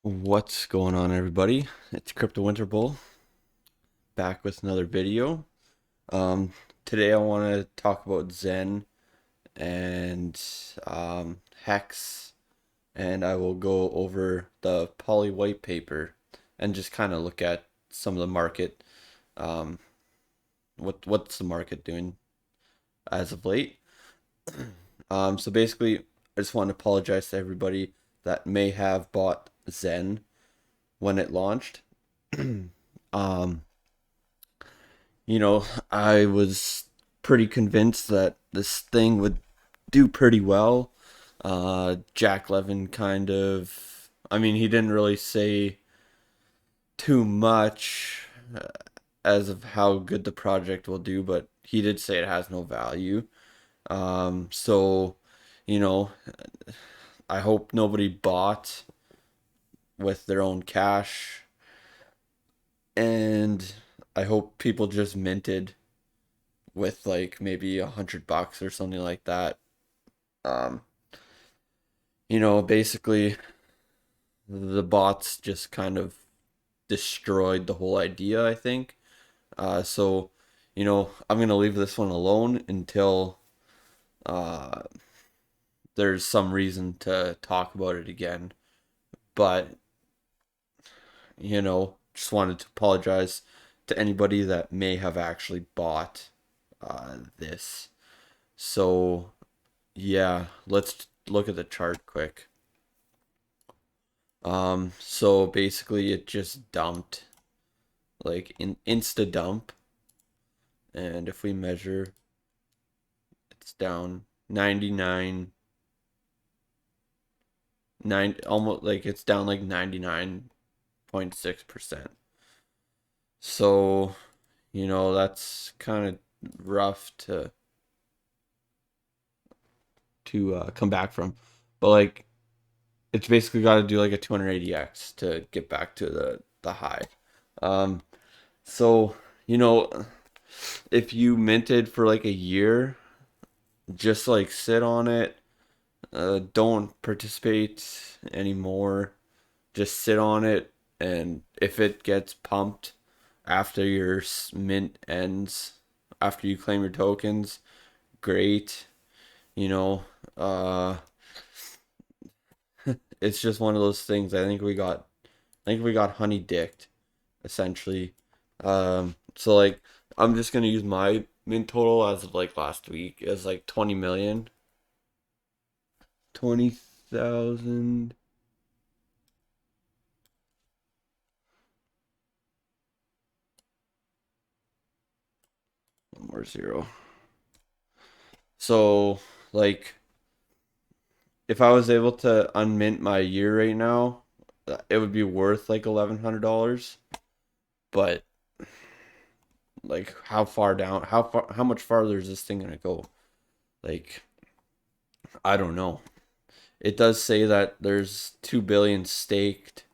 What's going on, everybody? It's Crypto Winter Bull back with another video. Um, Today I want to talk about Zen and Hex, and I will go over the Poly white paper and just kind of look at some of the market. Um, what's the market doing as of late? So basically, I just want to apologize to everybody that may have bought Zen when it launched. Um, I was pretty convinced that this thing would do pretty well. Jack Levin kind of, I mean, he didn't really say too much as of how good the project will do, but he did say it has no value. So, you know, I hope nobody bought with their own cash, and I hope people just minted with like maybe $100 or something like that. Um, Basically the bots just kind of destroyed the whole idea, I think. I'm gonna leave this one alone until uh, there's some reason to talk about it again. But just wanted to apologize to anybody that may have actually bought this. So yeah, let's look at the chart quick. So basically it just dumped, like in insta dump, and if we measure, it's down 99 9, almost like it's down like 99.6%. So, that's kind of rough to come back from. But like it's basically got to do like a 280x to get back to the high. Um so, you know, if you minted for like a year, just like sit on it. Don't participate anymore. Just sit on it, and if it gets pumped after your mint ends, after you claim your tokens, great. You know, uh, it's just one of those things. I think we got honey dicked, essentially. So like, I'm just gonna use my mint total as of like last week as like 20 million, 20,000. One more zero. So, like, if I was able to unmint my year right now, it would be worth like $1,100. But like, how far down? How much farther is this thing gonna go? Like, I don't know. It does say that there's 2 billion staked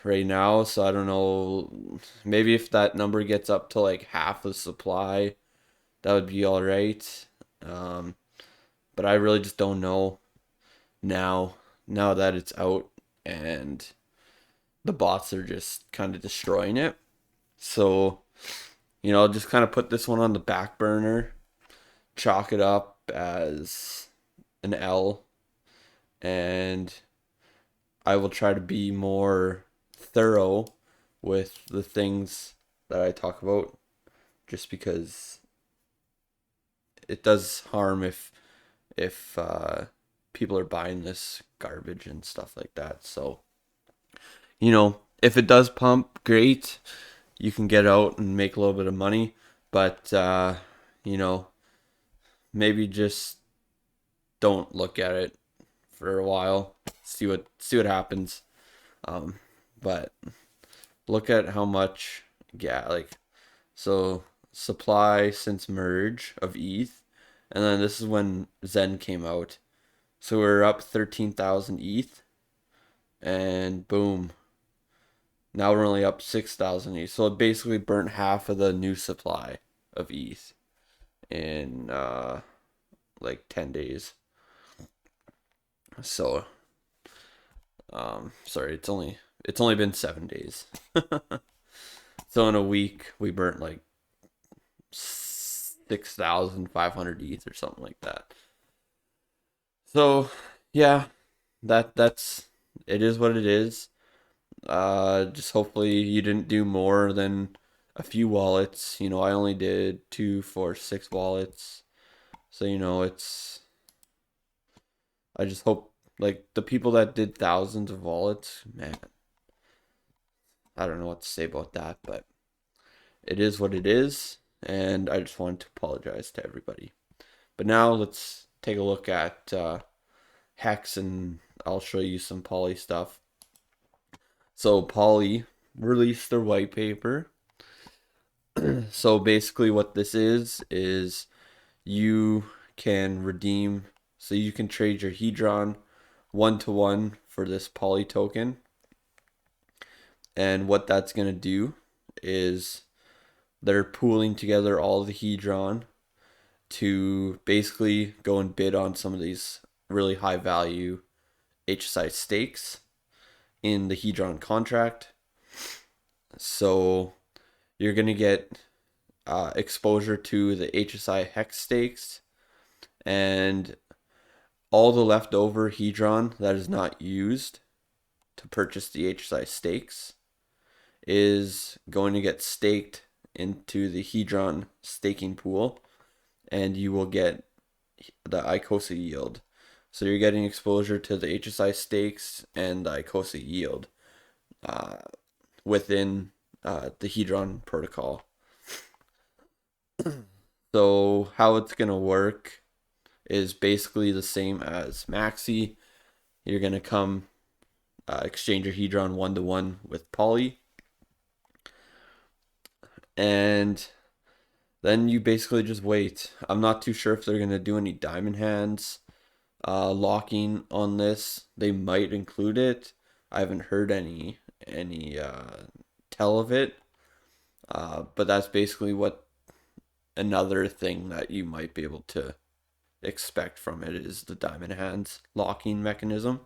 right now, so I don't know. Maybe if that number gets up to like half the supply, that would be all right. Um, but I really just don't know now. Now that it's out and the bots are just kind of destroying it. So, just kind of put this one on the back burner, chalk it up as an L, and I will try to be more thorough with the things that I talk about, just because it does harm if people are buying this garbage and stuff like that. So, if it does pump, great. You can get out and make a little bit of money, but you know, maybe just don't look at it for a while. See what happens. Um, but look at how much, yeah, like, so supply since merge of ETH, and then this is when Zen came out. So we're up 13,000 ETH, and boom, now we're only up 6,000 ETH. So it basically burnt half of the new supply of ETH in like 10 days. So Sorry, it's only been 7 days. So in a week we burnt like 6,500 ETH or something like that. So yeah, that's it is what it is. Just hopefully you didn't do more than a few wallets. You know, I only did 2, 4, 6 wallets. So, you know, I just hope, like, the people that did thousands of wallets, man, I don't know what to say about that, but it is what it is. And I just wanted to apologize to everybody. But now let's take a look at Hex, and I'll show you some Poly stuff. So, Poly released their white paper. So basically what this is you can redeem, so you can trade your Hedron 1-to-1 for this Poly token. And what that's going to do is they're pooling together all the Hedron to basically go and bid on some of these really high value HSI stakes in the Hedron contract. So you're going to get exposure to the HSI hex stakes, and all the leftover Hedron that is not used to purchase the HSI stakes is going to get staked into the Hedron staking pool, and you will get the ICOSA yield. So you're getting exposure to the HSI stakes and the ICOSA yield uh, within the Hedron protocol. So how it's going to work is basically the same as Maxi. You're going to come exchange your Hedron 1-to-1 with Poly. And then you basically just wait. I'm not too sure if they're going to do any diamond hands locking on this. They might include it. I haven't heard any tell of it. But that's basically what another thing that you might be able to expect from it is the diamond hands locking mechanism.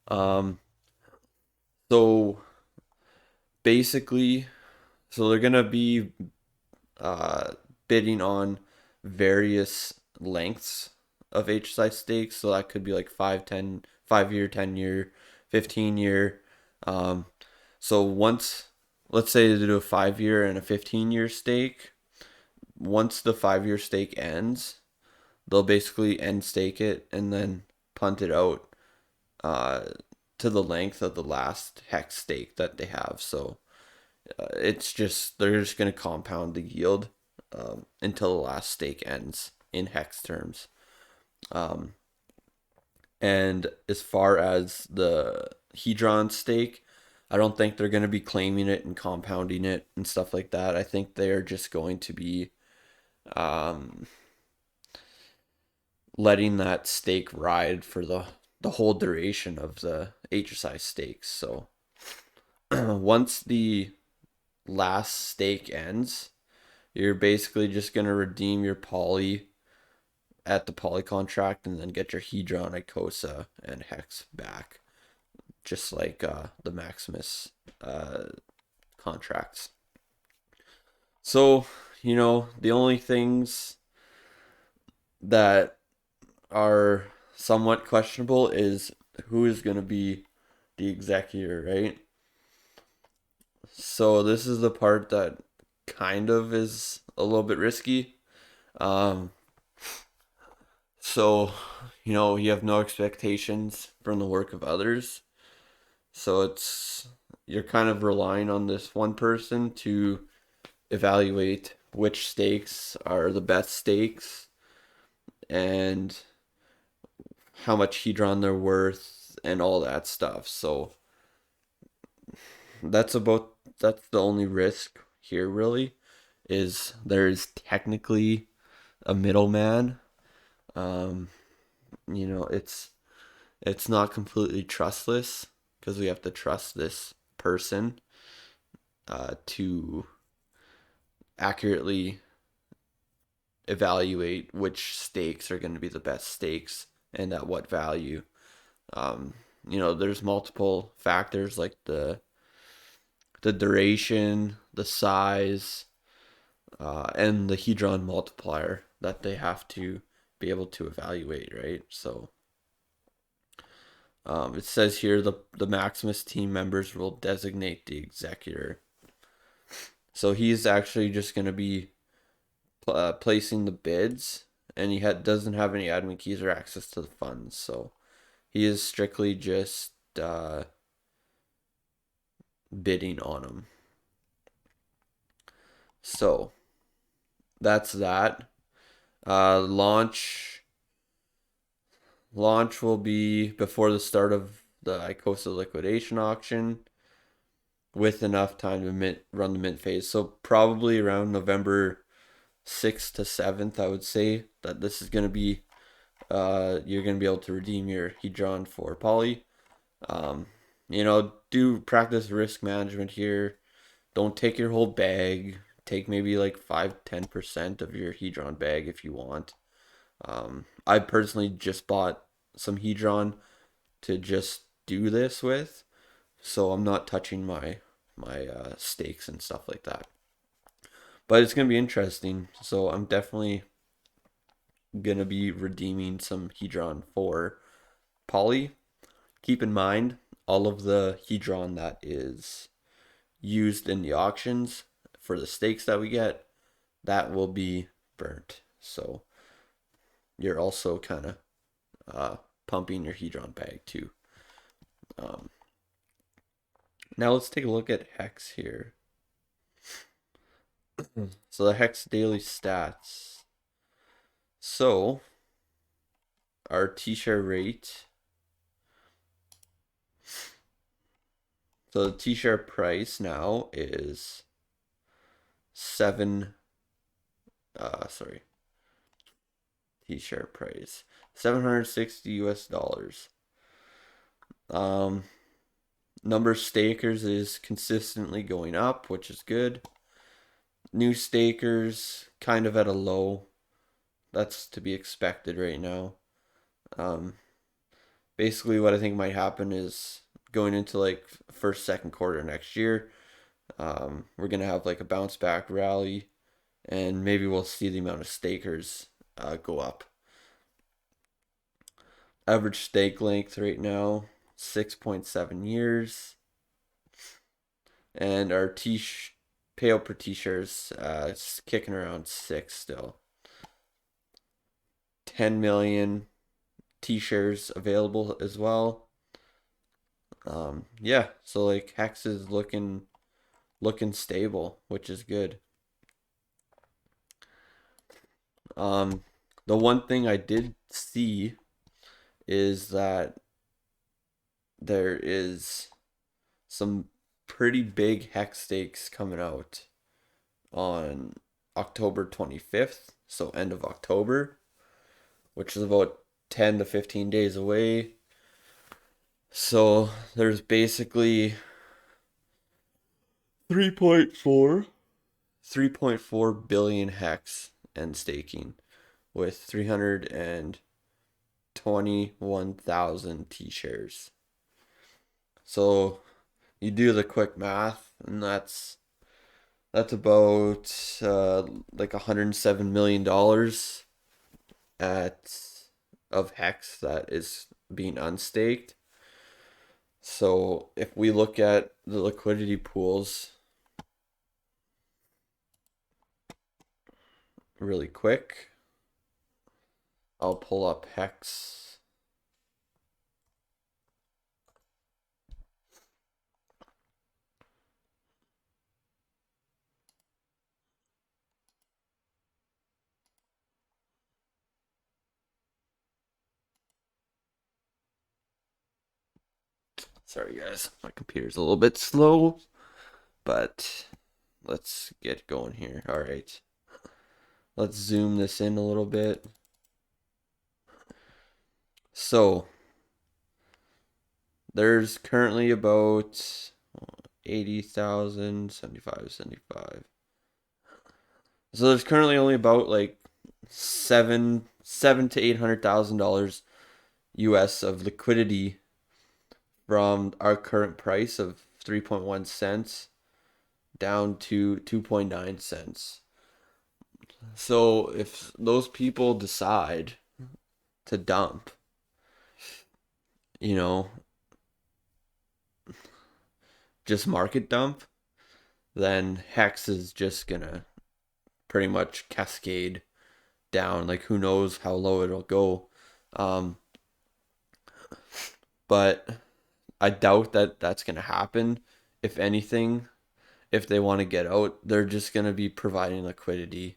Um, so basically, so they're gonna be uh, bidding on various lengths of HSI stakes. So that could be like 5 year, 10 year, 15 year. Um, so once, let's say they do a 5 year and a 15 year stake. Once the 5 year stake ends, they'll basically end stake it and then punt it out uh, to the length of the last hex stake that they have. So it's just they're just going to compound the yield until the last stake ends in hex terms. Um, and as far as the Hedron stake, I don't think they're going to be claiming it and compounding it and stuff like that. I think they're just going to be um, letting that stake ride for the whole duration of the HSI stakes. So once the last stake ends, you're basically just going to redeem your Poly at the Poly contract and then get your Hedron, ICOSA, and Hex back, just like the Maximus contracts. So, you know, the only things that are somewhat questionable is who is going to be the executor, right? So this is the part that kind of is a little bit risky. Um, so, you know, you have no expectations from the work of others. So you're kind of relying on this one person to evaluate which stakes are the best stakes and how much Hedron they're worth and all that stuff. So that's the only risk here really is there's technically a middleman. Um, you know, it's not completely trustless because we have to trust this person to accurately evaluate which stakes are going to be the best stakes and at what value. Um, there's multiple factors like the duration, the size, and the hedron multiplier that they have to be able to evaluate, right? So it says here the Maximus team members will designate the executor. So he's actually just going to be placing the bids, and he doesn't have any admin keys or access to the funds. So he is strictly just bidding on them. So that's that. Launch will be before the start of the ICOSA liquidation auction, with enough time to run the mint phase. So probably around November 6th to 7th, I would say that this is going to be, you're going to be able to redeem your Hedron for Poly. Do practice risk management here. Don't take your whole bag. Take maybe like 5-10% of your Hedron bag if you want. I personally just bought some Hedron to just do this with, so I'm not touching my stakes and stuff like that. But it's gonna be interesting. So I'm definitely gonna be redeeming some Hedron for Poly. Keep in mind all of the Hedron that is used in the auctions for the stakes that we get, that will be burnt. So you're also kind of pumping your Hedron bag too. Now let's take a look at Hex here. So the Hex daily stats. So our T-share rate. So the T-share price now is T-share price $760. Number of stakers is consistently going up, which is good. New stakers kind of at a low. That's to be expected right now. Basically what I think might happen is going into like first, second quarter next year, we're gonna have like a bounce back rally, and maybe we'll see the amount of stakers go up. Average stake length right now 6.7 years, and our payout per T-shares it's kicking around 6 still. 10 million T-shares available as well. Yeah, so like Hex is looking stable, which is good. The one thing I did see is that there is some pretty big Hex stakes coming out on October 25th, so end of October, which is about 10 to 15 days away. So there's basically 3.4 billion Hex and staking with 321,000 T-shares. So you do the quick math, and that's about like $107 million of Hex that is being unstaked. So if we look at the liquidity pools really quick, I'll pull up Hex. Sorry guys, my computer's a little bit slow, but let's get going here. All right. Let's zoom this in a little bit. So there's currently about 80,000, 75. So there's currently only about like $7 to $800,000 US of liquidity from our current price of 3.1 cents down to 2.9 cents. So if those people decide to dump, you know, just market dump, then Hex is just gonna pretty much cascade down. Like, who knows how low it'll go. Um, but I doubt that that's gonna happen. If anything, if they want to get out, they're just gonna be providing liquidity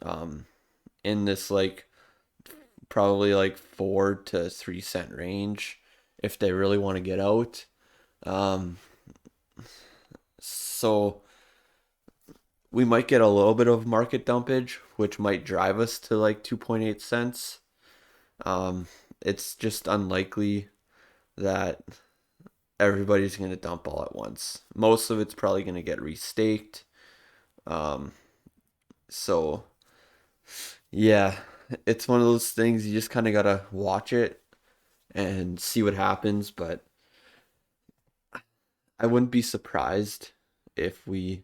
um, in this like probably like 4 to 3 cent range if they really want to get out. Um, so we might get a little bit of market dumpage, which might drive us to like 2.8 cents. Um, it's just unlikely that everybody's going to dump all at once. Most of it's probably going to get restaked. Um, so, yeah, it's one of those things you just kind of got to watch it and see what happens. But I wouldn't be surprised if we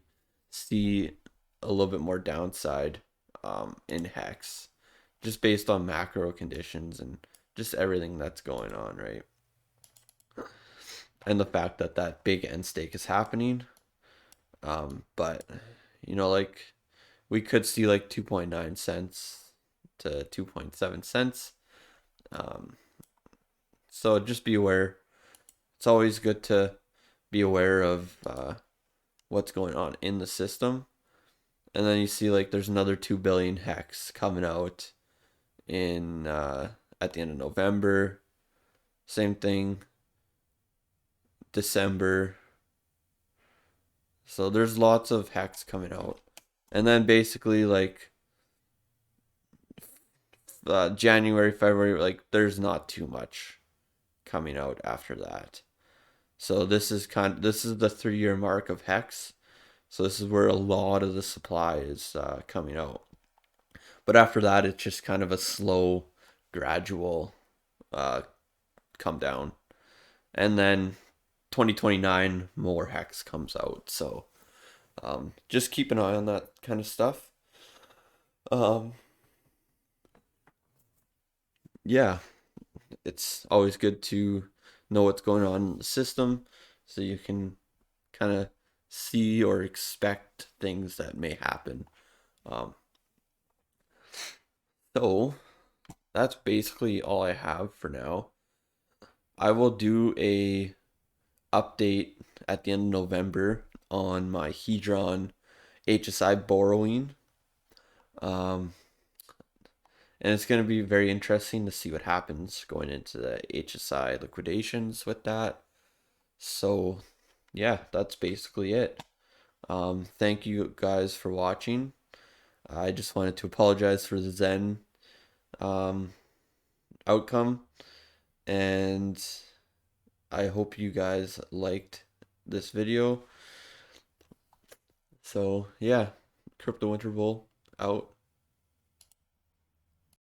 see a little bit more downside in Hex, just based on macro conditions and just everything that's going on, right? And the fact that that big end stake is happening. But like we could see like 2.9 cents to 2.7 cents. Um, so just be aware. It's always good to be aware of what's going on in the system. And then you see like there's another 2 billion hex coming out in at the end of November. Same thing, December. So there's lots of hex coming out. And then basically like January, February, like there's not too much coming out after that. So this is the 3 year mark of hex. So this is where a lot of the supply is coming out. But after that, it's just kind of a slow, gradual uh, come down. And then 2029, more hex comes out. So just keep an eye on that kind of stuff. Um, yeah, it's always good to know what's going on in the system so you can kind of see or expect things that may happen. Um, so that's basically all I have for now. I will do a update at the end of November on my Hedron HSI borrowing. Um, and it's going to be very interesting to see what happens going into the HSI liquidations with that. So, yeah, that's basically it. Thank you guys for watching. I just wanted to apologize for the Zen um, outcome, and I hope you guys liked this video. So, yeah, Crypto Winter Bowl out.